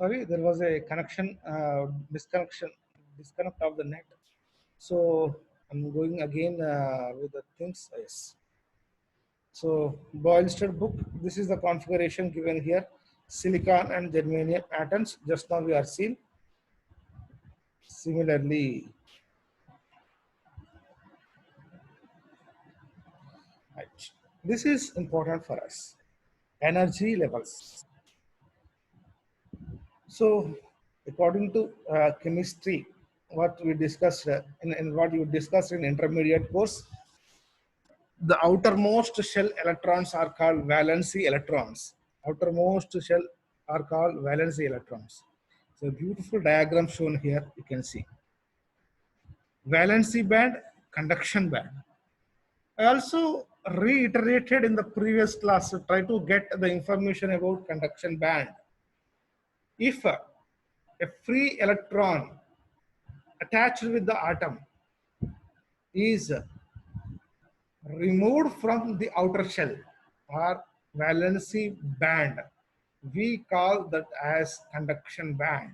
Sorry, there was a connection disconnect of the net. So I'm going again with the things. Yes. So Boylston book. This is the configuration given here. Silicon and germanium atoms. Just now we are seeing. Similarly, right. This is important for us. Energy levels. So, according to chemistry, what we discussed in what you discussed in intermediate course, the outermost shell electrons are called valency electrons. Outermost shell are called valency electrons. So, beautiful diagram shown here. You can see valency band, conduction band. I also reiterated in the previous class to try to get the information about conduction band. If a free electron attached with the atom is removed from the outer shell or valency band, we call that as conduction band.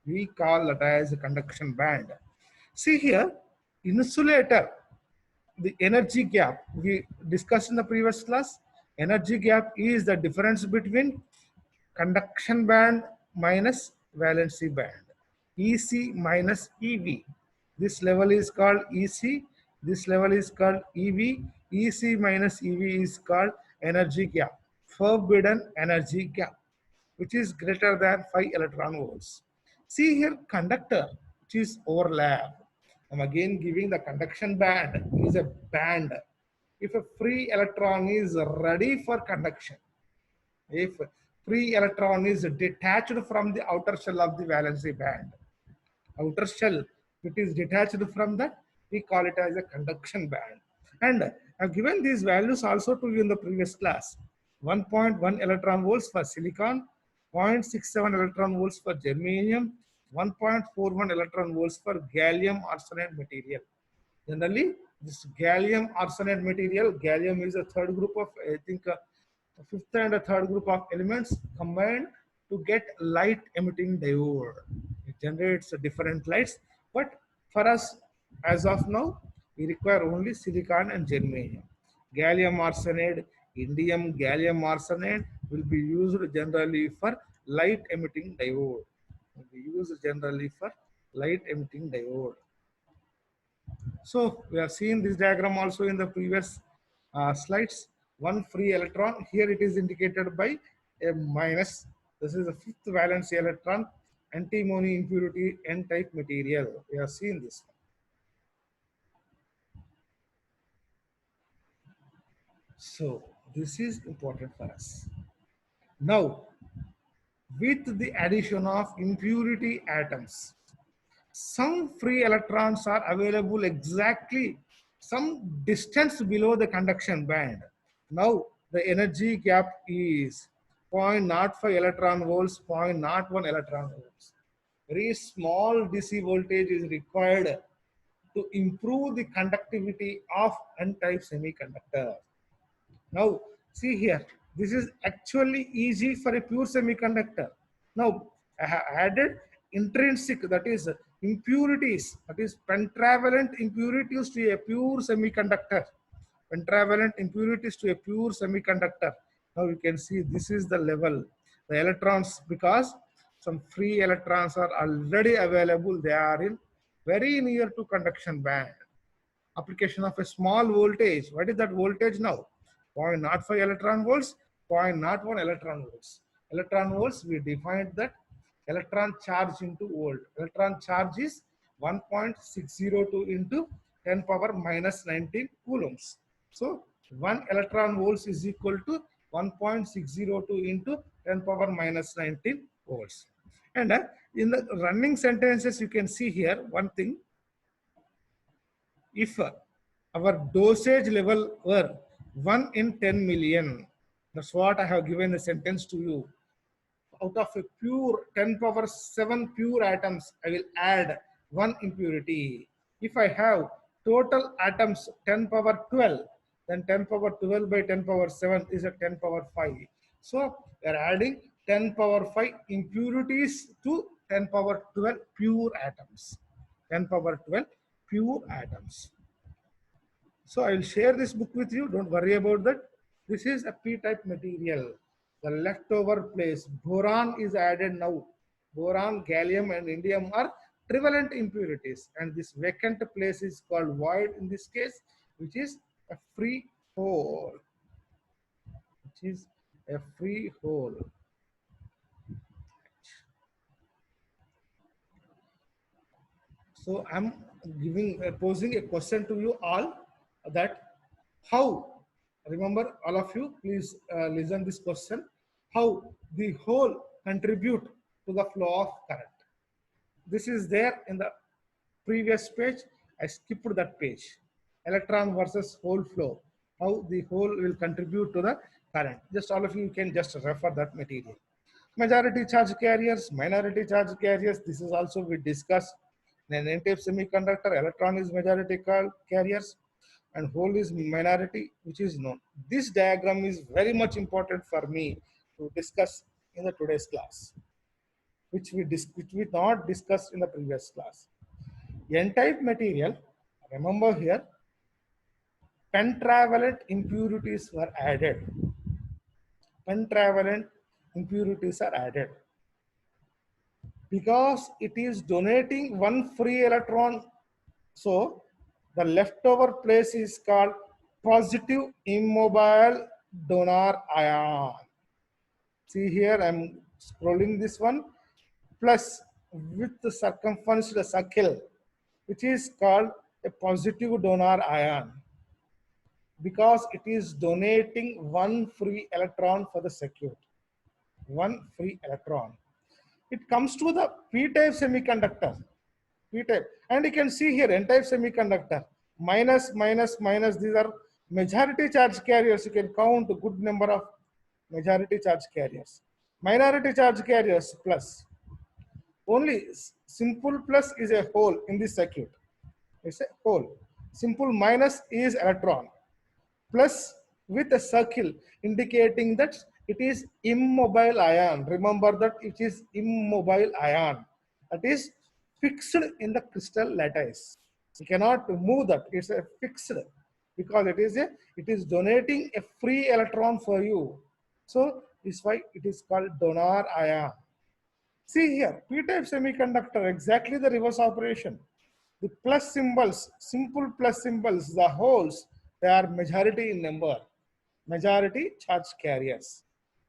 We call that as a conduction band. See here, insulator, the energy gap we discussed in the previous class. Energy gap is the difference between conduction band minus valency band. EC minus EV. This level is called EC. This level is called EV. EC minus EV is called energy gap. Forbidden energy gap, which is greater than 5 electron volts. See here, conductor, which is overlap. I'm again giving the conduction band is a band. If a free electron is ready for conduction, if free electron is detached from the outer shell of the valency band, outer shell, it is detached from that, we call it as a conduction band. And I've given these values also to you in the previous class. 1.1 electron volts for silicon, 0.67 electron volts for germanium, 1.41 electron volts for gallium arsenide material. Generally, this gallium arsenide material, gallium is a third group of, I think, fifth and a third group of elements combined to get light emitting diode. It generates different lights, but for us, as of now, we require only silicon and germanium. Gallium arsenide, indium gallium arsenide will be used generally for light emitting diode. Will be used generally for light emitting diode. So we have seen this diagram also in the previous slides. One free electron, here it is indicated by a minus. This is the fifth valence electron, antimony impurity N-type material. We have seen this. So this is important for us. Now, with the addition of impurity atoms, some free electrons are available exactly some distance below the conduction band. Now the energy gap is 0.05 electron volts, 0.01 electron volts. Very small DC voltage is required to improve the conductivity of N-type semiconductor. Now, see here, this is actually easy for a pure semiconductor. Now, I have added intrinsic, that is impurities, that is pentavalent impurities to a pure semiconductor. Pentavalent impurities to a pure semiconductor. Now you can see this is the level. The electrons, because some free electrons are already available, they are in very near to conduction band. Application of a small voltage. What is that voltage now? 0.05 electron volts, 0.01 electron volts. Electron volts, we defined that electron charge into volt. Electron charge is 1.602 into 10 power minus 19 coulombs. So 1 electron volts is equal to 1.602 into 10 power minus 19 volts. And in the running sentences, you can see here one thing. If our dosage level were 1 in 10 million, that's what I have given the sentence to you. Out of a pure 10 power 7 pure atoms, I will add 1 impurity. If I have total atoms 10 power 12, then 10 power 12 by 10 power 7 is a 10 power 5. So we are adding 10 power 5 impurities to 10 power 12 pure atoms. 10 power 12 pure atoms. So I will share this book with you. Don't worry about that. This is a p-type material. The leftover place, boron is added now. Boron, gallium and indium are trivalent impurities, and this vacant place is called void in this case, which is a free hole. Which is a free hole. So I'm posing a question to you all, that how, remember all of you, please listen this question, how the hole contribute to the flow of current. This is there in the previous page. I skipped that page. Electron versus hole flow. How the hole will contribute to the current. Just all of you can just refer that material. Majority charge carriers, minority charge carriers. This is also we discussed. In an N-type semiconductor, electron is majority carriers and hole is minority, which is known. This diagram is very much important for me to discuss in the today's class, which we not discussed in the previous class. N-type material, remember here, pentavalent impurities were added. Pentavalent impurities are added because it is donating one free electron. So the leftover place is called positive immobile donor ion. See here, I'm scrolling this one, plus with the circumference the circle, which is called a positive donor ion, because it is donating one free electron for the circuit. One free electron. It comes to the p-type semiconductor. P-type, and you can see here N-type semiconductor, minus, minus, minus. These are majority charge carriers. You can count a good number of majority charge carriers. Minority charge carriers, plus. Only simple plus is a hole in this circuit. It's a hole. Simple minus is electron. Plus with a circle indicating that it is immobile ion. Remember that it is immobile ion. That is fixed in the crystal lattice. You cannot move that. It's a fixed, because it is donating a free electron for you. So this is why it is called donor ion. See here, p-type semiconductor, exactly the reverse operation. The plus symbols, simple plus symbols, the holes, they are majority in number, majority charge carriers.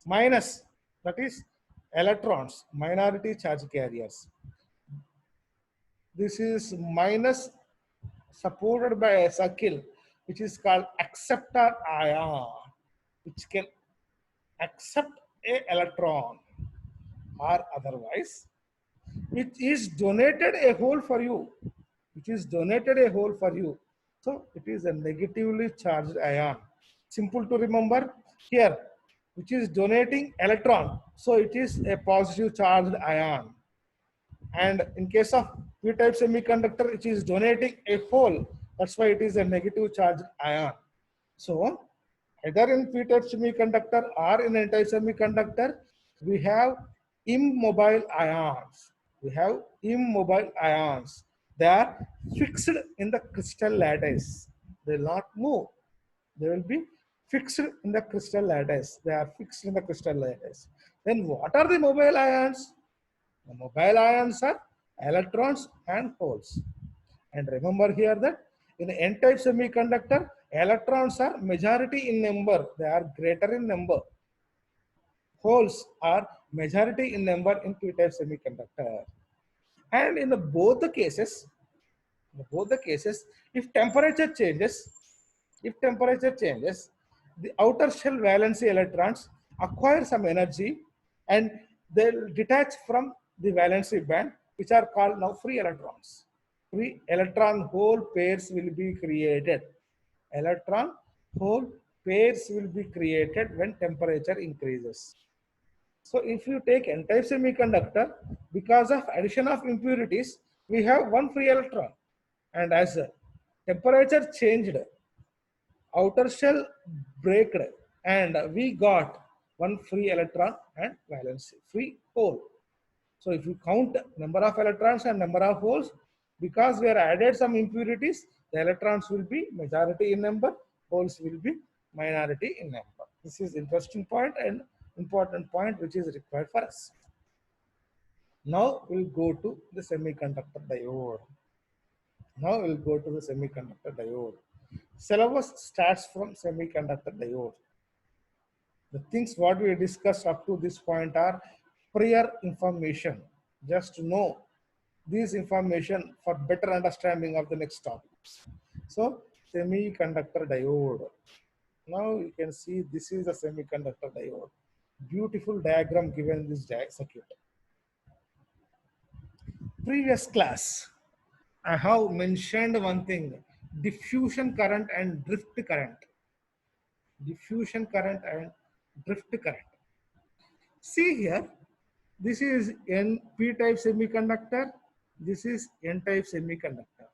Minus, that is electrons, minority charge carriers. This is minus supported by a circle, which is called acceptor ion, which can accept a electron, or otherwise it is donated a hole for you. It is donated a hole for you. So it is a negatively charged ion. Simple to remember here, which is donating electron. So it is a positive charged ion. And in case of p-type semiconductor, it is donating a hole. That's why it is a negative charged ion. So either in p-type semiconductor or in n-type semiconductor, we have immobile ions. We have immobile ions. They are fixed in the crystal lattice. They will not move. They will be fixed in the crystal lattice. They are fixed in the crystal lattice. Then what are the mobile ions? The mobile ions are electrons and holes. And remember here that in n-type semiconductor, electrons are majority in number. They are greater in number. Holes are majority in number in p-type semiconductor. And in both the cases, if temperature changes, the outer shell valency electrons acquire some energy and they'll detach from the valency band, which are called now free electrons. Free electron hole pairs will be created. Electron hole pairs will be created when temperature increases. So if you take n-type semiconductor, because of addition of impurities, we have one free electron. And as temperature changed, outer shell breaked, and we got one free electron and valence free hole. So if you count number of electrons and number of holes, because we are added some impurities, the electrons will be majority in number, holes will be minority in number. This is interesting point and important point which is required for us. Now we'll go to the semiconductor diode. Now we'll go to the semiconductor diode. Syllabus starts from semiconductor diode. The things what we discussed up to this point are prior information. Just to know this information for better understanding of the next topic. So semiconductor diode. Now you can see this is a semiconductor diode. Beautiful diagram given in this circuit. Previous class, I have mentioned one thing, diffusion current and drift current. Diffusion current and drift current. See here, this is P-type semiconductor. This is N-type semiconductor.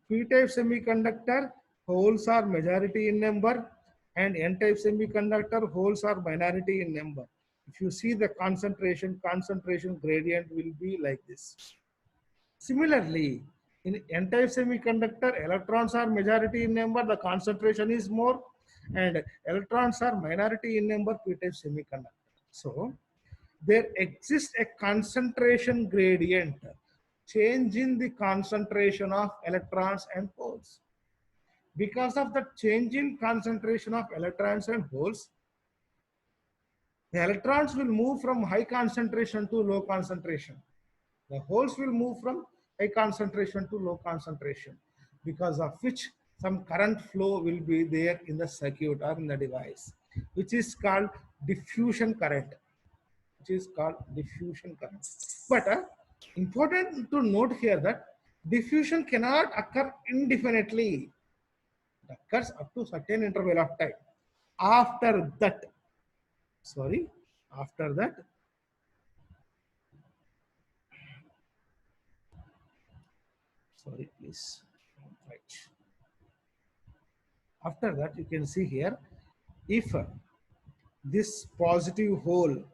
P-type semiconductor, holes are majority in number, and N-type semiconductor, holes are minority in number. If you see the concentration gradient will be like this. Similarly, in N-type semiconductor, electrons are majority in number, the concentration is more, and electrons are minority in number, P-type semiconductor. So, there exists a concentration gradient, change in the concentration of electrons and holes. Because of the change in concentration of electrons and holes, the electrons will move from high concentration to low concentration. The holes will move from high concentration to low concentration, because of which some current flow will be there in the circuit or in the device, which is called diffusion current. Which is called diffusion current. But important to note here that diffusion cannot occur indefinitely. It occurs up to certain interval of time. After that, please. Right. After that, you can see here, if this positive hole,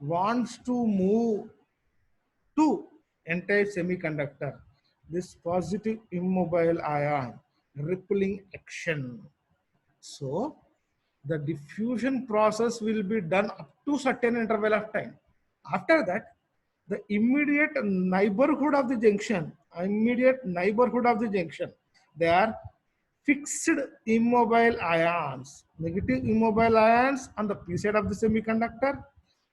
wants to move to N-type semiconductor, this positive immobile ion, rippling action. So the diffusion process will be done up to certain interval of time. After that, the immediate neighborhood of the junction, they are fixed immobile ions, negative immobile ions on the P side of the semiconductor,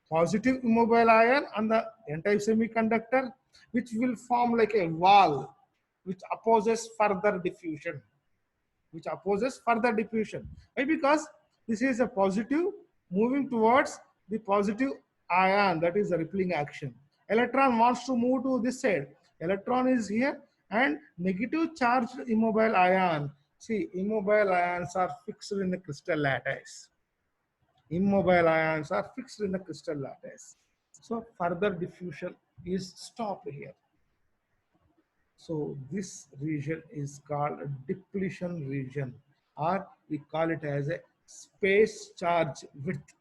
positive immobile ion on the N-type semiconductor, which will form like a wall which opposes further diffusion. Why? Because this is a positive moving towards the positive ion, that is the rippling action. Electron wants to move to this side. Electron is here, and negative charged immobile ion. See, immobile ions are fixed in the crystal lattice. So further diffusion is stopped here. So this region is called a depletion region, or we call it as a space charge width.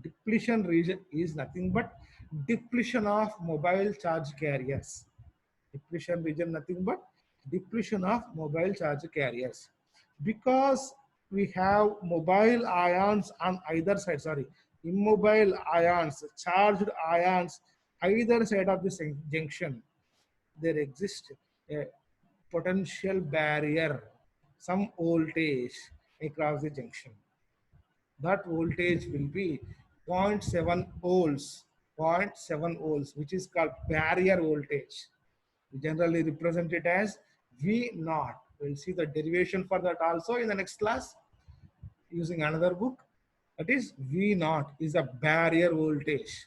Depletion region is nothing but depletion of mobile charge carriers. Depletion region nothing but depletion of mobile charge carriers. Because we have mobile ions on either side, immobile ions, charged ions, either side of this junction, there exists a potential barrier, some voltage across the junction. That voltage will be 0.7 volts, which is called barrier voltage. We generally represent it as V naught. We'll see the derivation for that also in the next class using another book. That is V naught is a barrier voltage.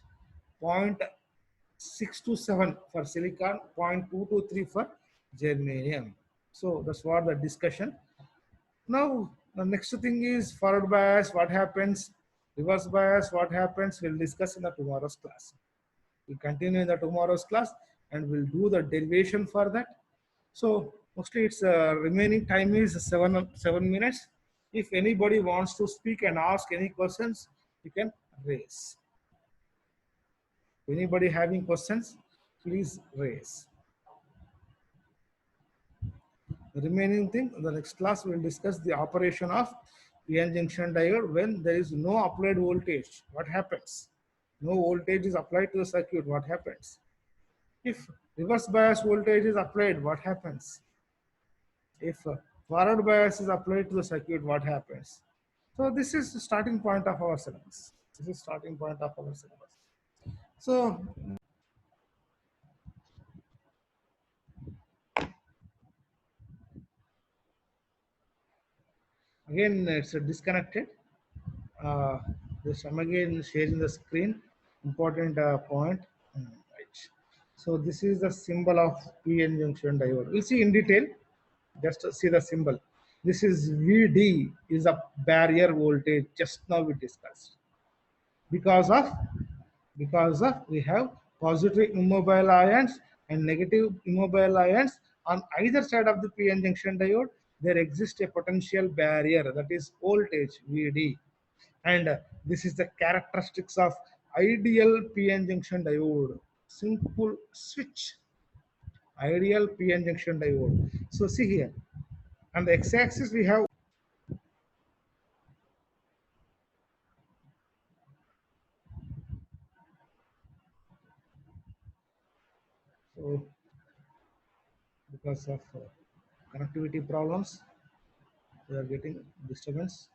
0.627 for silicon, 0.223 for germanium. So that's what the discussion. Now the next thing is forward bias, what happens, reverse bias, what happens, we'll discuss in the tomorrow's class. We'll continue in the tomorrow's class and we'll do the derivation for that. So Mostly its remaining time is 7 minutes. If anybody wants to speak and ask any questions, you can raise. Anybody having questions, please raise. The remaining thing, the next class we will discuss the operation of PN junction diode when there is no applied voltage. What happens? No voltage is applied to the circuit. What happens? If reverse bias voltage is applied, what happens? If forward bias is applied to the circuit, what happens? So this is the starting point of our syllabus. This is starting point of our syllabus. So again, it's disconnected. This I'm again sharing the screen. Important point. Right. So this is the symbol of PN junction diode. We'll see in detail. Just see the symbol. This is VD is a barrier voltage. Just now we discussed. Because of we have positive immobile ions and negative immobile ions on either side of the PN junction diode. There exists a potential barrier, that is voltage VD, and this is the characteristics of ideal PN junction diode. Simple switch, ideal PN junction diode. So see here, on the x-axis we have, so because of connectivity problems, we are getting disturbance.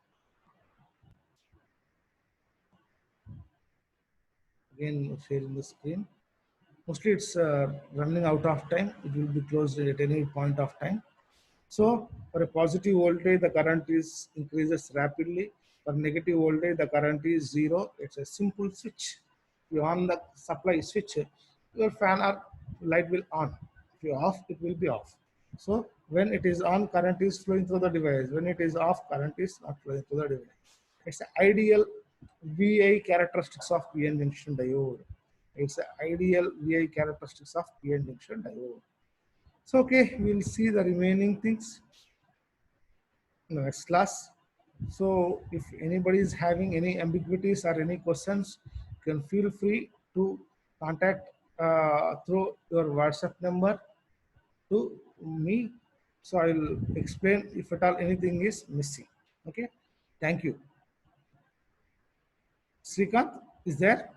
Again, sharing the screen. Mostly it's running out of time. It will be closed at any point of time. So for a positive voltage, the current is increases rapidly. For negative voltage, the current is zero. It's a simple switch. If you on the supply switch, your fan or light will on. If you off, it will be off. So when it is on, current is flowing through the device. When it is off, current is not flowing through the device. It's the ideal VI characteristics of PN junction diode. It's the ideal VI characteristics of PN junction diode. So okay, we'll see the remaining things in the next class. So if anybody is having any ambiguities or any questions, you can feel free to contact through your WhatsApp number to me. So I'll explain if at all anything is missing. Okay, thank you. Srikanth, is there?